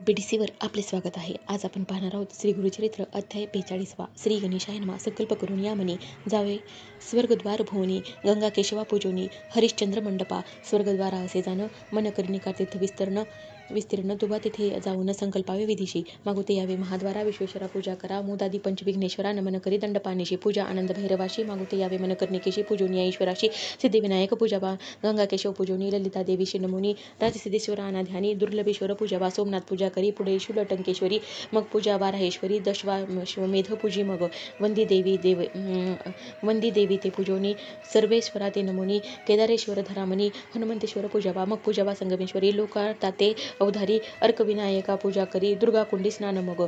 BDCवर आपले स्वागत आहे. आज आपण पाहणार आहोत श्री गुरुचरित्र अध्याय 42वा. श्री गणेशाय नमः. संकल्प करून या म्हणे जावे स्वर्गद्वार भुवनी गंगा केशवा पूजोनी हरिश्चंद्र मंडपा स्वर्गद्वारा असे जाणं मन करिनिका तीर्थ विस्तीर्ण तुबा तेथे जाऊन संकल्पावे विधीशी मागुते यावे महाद्वारा विश्वेश्वरा पूजा करा मोदादी पंचविघ्नेश्वरा नमन करी दंडपाणीशी पूजा आनंद भैरवाशी मागुते यावे मन करिनिकेशी पूजोनी ईश्वराशी सिद्धिविनायक पूजाबा गंगा केशव पूजोनी ललिता देवीशी नमोनी राजसिद्धेश्वर अनाध्यानी दुर्लभेश्वर पूजाबा सोमनाथ पूजा करी पुढे शूलटंकेश्वरी मग पूजा बाराहेश्वरी दशवाश्वमेध पूजी मग वंदी देवी ते पूजोनी सर्वेश्वरा ते नमोनी केदारेश्वर धरामणी हनुमंतेश्वर पूजाबा मग पूजाबा संगमेश्वरी लोकार्ताते अवधारी अर्कविनायका पूजा करी दुर्गा कुंडी स्नान मग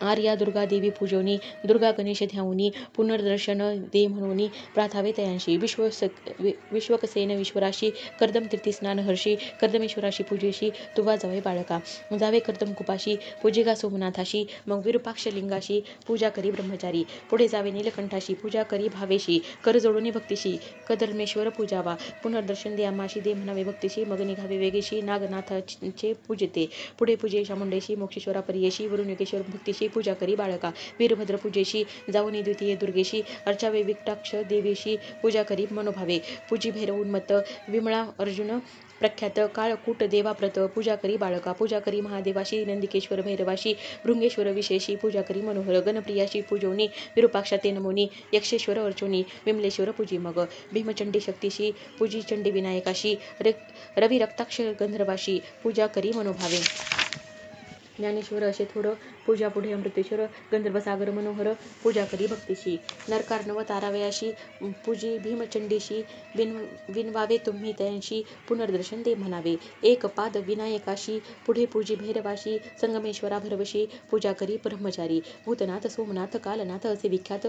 आर्या दुर्गा देवी पूजोनी दुर्गा गणेश ध्याऊनी पुनर्दर्शन दे म्हणूनी प्रार्थावे तयांशी विश्वकसेन विश्वराशी कर्दम तीर्थी स्नान हर्षी कर्दमेश्वराशी पूजेशी तुवा जावे बाळका जावे कर्दम कुपाशी पूजिगा सोमनाथाशी मग विरूपाक्ष लिंगाशी पूजा करी ब्रह्मचारी पुढे जावे नीलकंठाशी पूजा करी भावेशी कर जोडून भक्तीशी कदर्मेश्वर पूजावा पुनर्दर्शन दे आम्हाशी दे म्हणावे भक्तीशी मग निघावे वेगेशी नागनाथाचे पूजते पुढे पूजे चामुंडेशी मोक्षेश्वरा परियेशी वरुणकेश्वर भक्तीशी पूजा करी बाळका वीरभद्र पूजेशी जाऊन द्वितीय दुर्गेशी अर्चावे विकटाक्ष देवीशी पूजा करी मनोभावे पूजी भैरव उन्मत्त विमळा अर्जुन प्रख्यात काळकूट देवाप्रत पूजा करी बाळका पूजा करी महादेवाशी नंदिकेश्वर भैरवाशी भृंगेश्वर विशेषी पूजा करी मनोहर गणप्रियाशी पूजोनी विरूपाक्षा ते नमोनी यक्षेश्वर अर्चोनी विमलेश्वर पूजी मग भीमचंडी शक्तीशी पूजी चंडी विनायकाशी रवी रक्ताक्ष गंधर्वाशी पूजा करी मनोभावे ज्ञानेश्वर असे थोडं पूजा पुढे अमृतेश्वर गंधर्वसागर मनोहर पूजा करी भक्तीशी नरकार्णव तारावयाशी पूजी भीमचंडीशी विनवावे तुम्ही तयांशी पुनर्दर्शन दे म्हणावे एक पाद विनायकाशी पुढे पूजी भैरवाशी संगमेश्वरा भरवशी पूजा करी ब्रह्मचारी भूतनाथ सोमनाथ कालनाथ असे विख्यात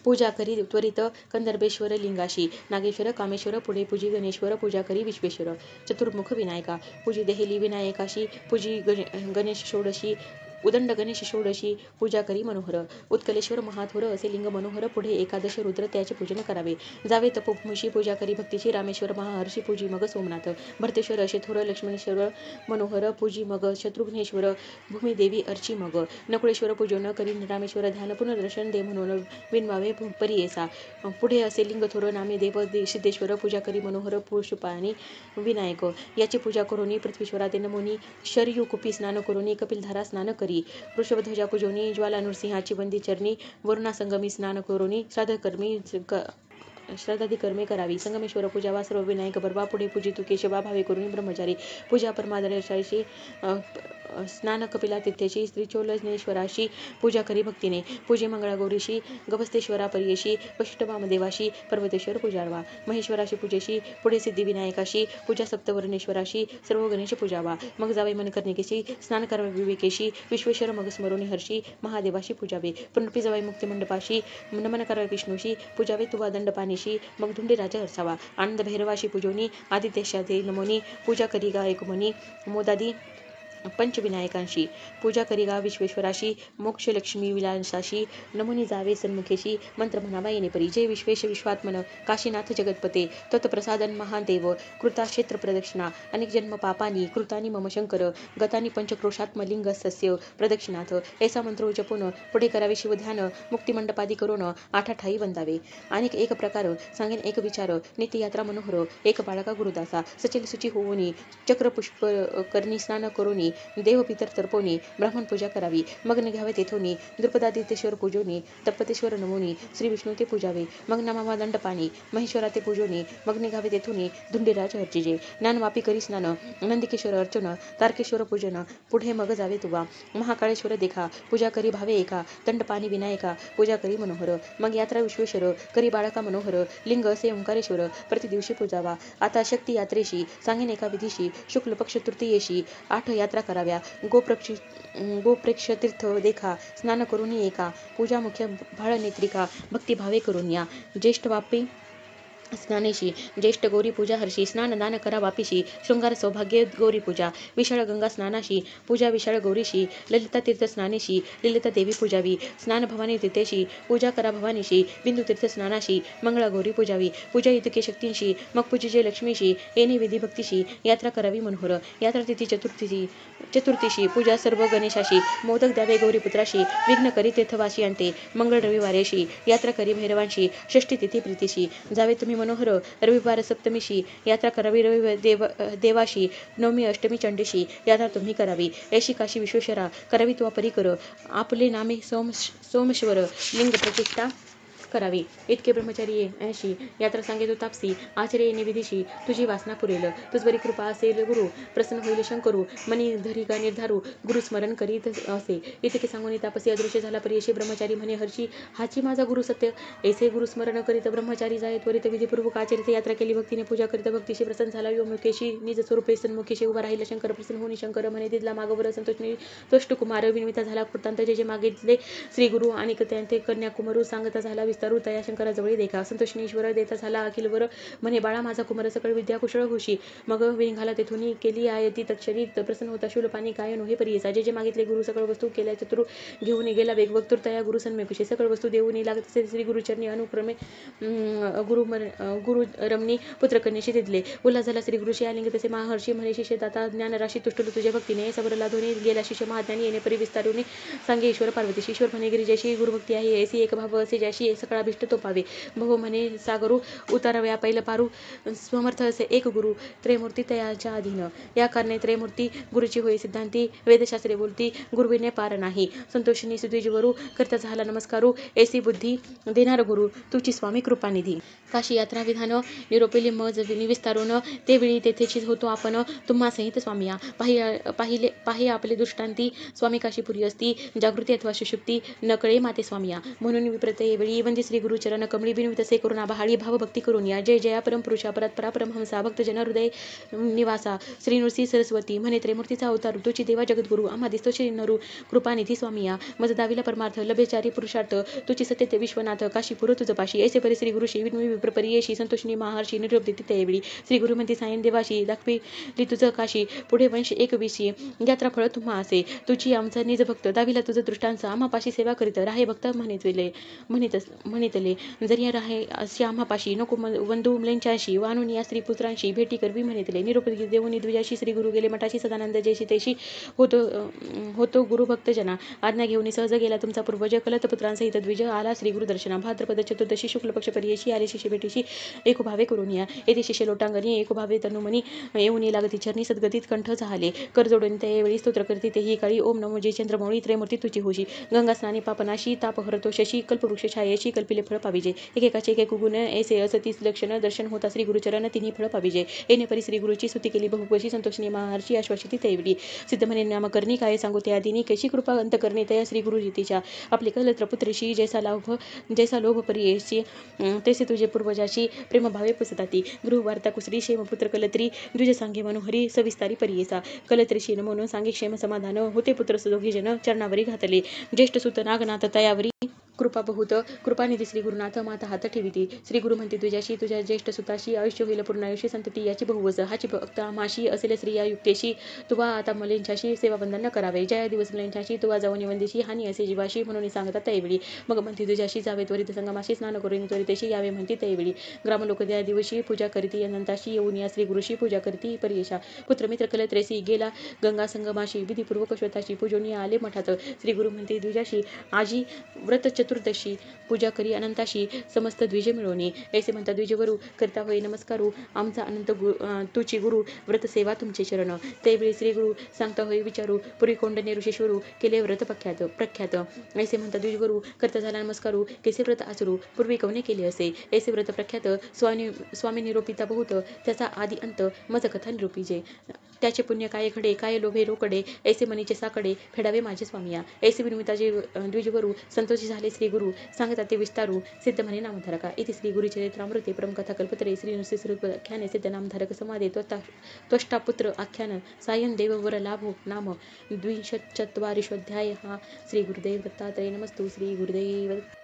पूजा करी त्वरित कंदर्भेश्वर लिंगाशी नागेश्वर कामेश्वर पुढे पूजी गणेश्वर पूजा करी विश्वेश्वर चतुर्मुख विनायका पूजी देहेली विनायकाशी पूजी गणेश षोडशी उदंड गणेश षोडशी पूजा करी मनोहर उत्कलेश्वर महाथोर असे लिंग मनोहर पुढे एकादश रुद्र त्याचे पूजन करावे जावे तपोभूमीशी पूजा करी भक्तीशी रामेश्वर महाहर्षी पूजी मग सोमनाथ भरतेश्वर असे थोर लक्ष्मणेश्वर मनोहर पूजी मग शत्रुघ्नेश्वर भूमिदेवी अर्ची मग नकुळेश्वर पूजन करी रामेश्वर ध्यान पुनर्दर्शन दे म्हणून विनवावे परियेसा पुढे असे लिंग थोर नामे देव सिद्धेश्वर पूजा करी मनोहर पुष्पाणी विनायक याची पूजा करोनी पृथ्वीश्वरा ते नमोनी शरयू कुपी स्नान करोनी कपिलधारा स्नान करी वृषभध्वजा पूजोनी ज्वाला नृसिंहाची बंदी चरणी वरुणा संगमी स्नान करोनी श्राद्धादी कर्मे करावी संगमेश्वर पूजावा सर्व विनायक बर्वा पुढे पूजितू केशवा भावे करून ब्रह्मचारी पूजा परमादर्शाशी स्नान कपिला तीर्थेशी श्रीचोलनेश्वराशी पूजा करी भक्तीने पूजे मंगळागौरीशी गभस्तेश्वरा परियेशी वशिष्ठवामदेवाशी पर्वतेश्वर पूजावा महेश्वराशी पूजेशी पुढे सिद्धिविनायकाशी पूजा सप्तवर्णेश्वराशी सर्व गणेश पूजावा मग जावे मनकर्णिकेशी स्नान करावे विवेकेशी विश्वेश्वर मग स्मरोनी हर्षी महादेवाशी पूजावे पुनर्पी जावे मुक्तिमंडपाशी नमन करावे विष्णूशी पूजावे तुवा दंडपाणीशी मग धुंडीराजा हर्षावा आनंद भैरवाशी पूजोनी आदित्यशादे नमोनी पूजा करी गा एकमनी मोदादी पंचविनायकांशी पूजा करिगा विश्वेश्वराशी मोक्षलक्ष्मी विलासाशी नमुनी जावे सन्मुखेशी मंत्र म्हणावा येणे परी जय विश्वेश विश्वात्मन काशीनाथ जगतपते तत्प्रसादन महादेव कृता क्षेत्र प्रदक्षिणा अनेक जन्म पापानी कृतानी मम शंकर गतानी पंचक्रोशात्मलिंग सस्य प्रदक्षिणाथ ऐसा मंत्र जपून पुढे करावे शिवध्यान मुक्तिमंडपादी करून आठाठाई वंदावे अनेक एक प्रकार सांगेन एक विचार नित्ययात्रा मनोहर एक बाळका गुरुदासा सचल सुची होऊनी चक्र पुष्प करणी स्नान करोनी देव पितर तर्पोनी ब्राह्मण पूजा करावी मग निघावे तेथोनी द्रुपदादित्येश्वर पूजोनी तप्पतेश्वर नमोनी श्री विष्णू ते पूजावे मग नमावा दंडपाणी महेश्वरा ते पूजोनी मग निघावे तेथोनी धुंडीराज हर्चिजे ज्ञानवापी करी स्नान नंदिकेश्वर अर्चन तारकेश्वर पूजन पुढे मग जावे तुवा महाकाळेश्वर देखा पूजा करी भावे एका दंडपाणी विनायका पूजा करी मनोहर मग यात्रा विश्वेश्वर करी बाळका मनोहर लिंग असे ओंकारेश्वर प्रतिदिवशी पूजावा आता शक्ती यात्रेशी सांगेन एका विधीशी शुक्ल पक्ष तृतीयेशी 8 यात्रा कराव्या गोप्रेक्ष तीर्थ देखा स्नान करून एका पूजा मुख्य भाळ नेत्रिका भक्तिभावे करून या ज्येष्ठ वापी स्नानेशी ज्येष्ठ गौरी पूजा हर्षी स्नान दान करा वापिशी शृंगार सौभाग्य गौरी पूजा विशाळ गंगा स्नानाशी पूजा विशाळ गौरीशी ललिता तीर्थ स्नानेशी ललिता देवी पूजावी स्नान भवानी तीर्थेशी पूजा करा भवानीशी बिंदू तीर्थ स्नानाशी मंगळा गौरी पूजावी पूजा युतके शक्तींशी मग पूजिजे लक्ष्मीशी येणे विधी भक्तीशी यात्रा करावी मनोहर यात्रा तिथी चतुर्थीशी पूजा सर्व गणेशाशी मोदक द्यावे गौरीपुत्राशी विघ्न करी तीर्थवासी अंते मंगळ रविवारेशी यात्रा करी भैरवांशी षष्ठी तिथी प्रीतीशी जावे तुम्ही मनोहर रविवार सप्तमीशी यात्रा करावी देवाशी नवमी अष्टमी चंडीशी यात्रा तुम्ही करावी ऐशी काशी विश्वेश्वरा करावी तुवा परिकर आपले नामे सोमेश्वर लिंग प्रतिष्ठा करावी इतके ब्रह्मचारी ऐशी यात्रा सांगेतो तापसी आचार्य येणे विधीशी तुझी वासना पुरेल तुझ बरी कृपा असेल गुरु प्रसन्न होईल शंकरू मनी धरी का निर्धारू गुरु स्मरण करीत असे इतके सांगून तापसी अदृश्य झाला परी ब्रह्मचारी म्हणे हर्षी हाची माझा गुरु सत्य ऐसे गुरु स्मरण करीत ब्रह्मचारी जाय त्वरित विधीपूर्वक आचरित यात्रा केली भक्तीने पूजा करीत भक्तीशी प्रसन्न झाला योमुखेशी निज स्वरूपे सन्मुखेशी उभा राहिला शंकर प्रसन्न होऊन शंकर म्हणे दिदला मागवर संतोषनी तुष्ट कुमार विनविता झाला कृतांत जे जे मागितले श्री गुरु आणि ते कन्याकुमारू सांगता झाला विस्तारू तया शंकराजवळी देखा संतोषनी ईश्वर देता झाला अखिलवर म्हणे बाळा माझा कुमार सकळ विद्या कुशळ होशी मग निघाला तेथून केली आयती तत्क्षणी प्रसन्न होता शूलपाणी काय नोहे परियेसा जे जे मागितले गुरु सकळ वस्तू केल्या चतुर घेऊन गेला वेग वक्तुर तया गुरु सन्मेकुशी सकळ वस्तू देऊन लागत श्री गुरुचरणी अनुक्रमे गुरु रमणी पुत्रकन्याशी दिदले उल्हास झाला श्री गुरुशी आलिंग तसे महर्षी म्हणे शिष्य दाता ज्ञान राशी तुष्टलो तुझ्या भक्तीने सबरला धोनी गेला शिष्य महाज्ञानी येणे परी विस्तारून सांगे ईश्वर पार्वतीशी ईश्वर म्हणे गिरिजाशी गुरुभक्ती आहे ऐसी एक भाव असे ज्याशी सकळा अभिष्ट तो पावे बहु म्हणे सागरू उताराव्या पैल पारू समर्थ असे एक गुरु त्रयमूर्ती तयाच्या अधीन या कारणे त्रयमूर्ती गुरुची होई सिद्धांती वेदशास्त्रे बोलती गुरुविने पार नाही संतोषिनी सुद्विजवरू करता झाला नमस्कारू ऐसी बुद्धी देणार गुरु तुझी स्वामी कृपानिधी काशी यात्रा विधान निरोपिली मज विस्तारून ते वेळी तेथेचीच होतो आपण तुम्हा सहित स्वामिया पाही आपले दृष्टांती स्वामी काशीपुरी असती जागृती अथवा सुषुप्ती नकळे माते स्वामिया म्हणून विप्रते वेळी वंदे श्री गुरुचरण कमळी बिनवित से करुणा बहाळी भाव भक्ती करून या जय जया परमपुरुषा परात्परा परमहंसा भक्त जन हृदय निवासा श्री नृसिंह सरस्वती म्हणे त्रयमूर्तीचा अवतार तुझी देवा जगद्गुरु आम्हा दिसतो श्री नरू कृपानिधी स्वामिया मज दाविला परमार्थ लभेचारी पुरुषार्थ तुझी सत्य ते विश्वनाथ काशीपुर तुझ पाशी ऐसे परी श्री गुरुशी विप्रपरियेशी संतोषिनी महर्षी निरोप देते त्यावेळी श्री गुरु म्हणते सायन देवाशी दाखविली तुझं काशी पुढे वंश एक विषयी यात्रा फळ तुम्हा असे तुझी आमचा निज भक्त दाविला तुझं दृष्टांचा आम्हापाशी सेवा करीत राहे भक्त म्हणितले जरी राहे अशी आम्हापाशी नको वंधू मुलांच्याशी वानून या स्त्री पुत्रांशी भेटी करवी म्हणितले निरोप देऊनी द्विजाशी श्री गुरु गेले मठाशी सदानंद जयशी तेशी होतो गुरु भक्तजना आज्ञा घेऊन सहज गेला तुमचा पूर्वज कलत पुत्रांसहित द्विज आला श्री गुरु दर्शना भाद्रपद चतुर्दशी शुक्ल पक्ष परियेशी आले शिष्य भेटीशी एकोभावे करून या येथे शिष्य लोटांगणी एकोभावे तनुमनी येऊन लागती चरणी सद्गतीत कंठ झाले कर जोडून त्यावेळी स्तोत्र करते तेही काळी ओम नमो जय चंद्रमौळी त्रयमूर्ती तुझी होशी गंगा स्नानी पापनाशी ताप हरतो शशी कल्पवृक्ष छायेशी कल्पिले फळ पाविजे एकेकाचे एक गुण ऐसे असतीस लक्षण दर्शन होता श्री गुरुचरण तिन्ही फळ पाविजे येणे परी श्री गुरुची स्तुती केली बहुपशी संतोषिनी महर्षी आश्वासिती तेवढी सिद्ध म्हणे नामकरणी काय सांगू त्या दिनी कशी कृपा अंत करणे तया श्री गुरुजीतीच्या आपले कलत्र पुत्रीशी जैसा लोभ परियेशी तैसे तुझे पूर्वजाशी प्रेमभावे पुसताती गृहवार्ता कुसरी क्षेमपुत्र कलत्री द्विज सांगे मनोहरी सविस्तारी परियेसा कलत्रीशी म्हणून सांगे क्षेम समाधान होते पुत्र दोघे जन चरणावरी घातले ज्येष्ठ सुत नागनाथ तयावरी कृपा बहुत कृपानिधी श्री गुरुनाथ माता हात ठेविती श्री गुरु म्हणते तुझ्याशी तुझ्या ज्येष्ठ सुताशी आयुष्य होईल पूर्ण आयुष्य संतती याची बहुवस हाची भक्त आम्हाशी असेल स्त्रिया युक्तेशी तुवा आता मलेंच्याशी सेवाबंधन न करावे जया दिवस मलेंच्याशी तुवा जाऊन वंदेशी हानी असे जीवाशी म्हणून सांगतात त्यावेळी मग म्हणते तुझ्याशी जावे त्वरित संगमाशी स्नान करून त्वरितेशी यावे म्हणते त्यावेळी ग्रामलोक त्या दिवशी पूजा करीती अनंताशी येऊन या श्री गुरुशी पूजा करती परियेशा पुत्रमित्र कलत्रेसी गेला गंगा संगमाशी विधीपूर्वक श्वेताशी पूजोनी आले मठात श्री गुरु म्हणते तुझ्याशी आजी व्रत चतुर्दशी पूजा करी अनंताशी समस्त द्विज मिळवणे ऐसे म्हणता द्विजवरू करता होई नमस्कारू आमचा अनंत तुची गुरु व्रत सेवा तुमचे चरण त्यावेळी श्री गुरु सांगता होई विचारू पुरी कोंडणे ऋषीश्वरू केले व्रत प्रख्यात ऐसे म्हणता द्विजवरू करता झाला नमस्कारू केसे व्रत आचरू पूर्वी कवने केले असे ऐसे व्रत प्रख्यात स्वामी निरोपिता बहुत त्याचा आदी अंत मज कथा निरूपिजे त्याचे पुण्य काय घडे काय लोभे रोकडे ऐसे मनीचे साकडे फेडावे माझे स्वामिया ऐसे विनुमिताचे द्विजवरू संतोषी झाले श्री गुरु सांगतात ते विस्तारू सिद्ध म्हणे नामधारका इथे श्री गुरुचरित्रामृते परमकथा कल्पतरे श्री नृसिंह आख्याने सिद्ध नामधारक समादे त्वष्टा पुत्र आख्यान सायन देव वर लाभो नाम 240 हा श्री गुरुदेव दत्तात्रय नमस्तु श्री गुरुदेव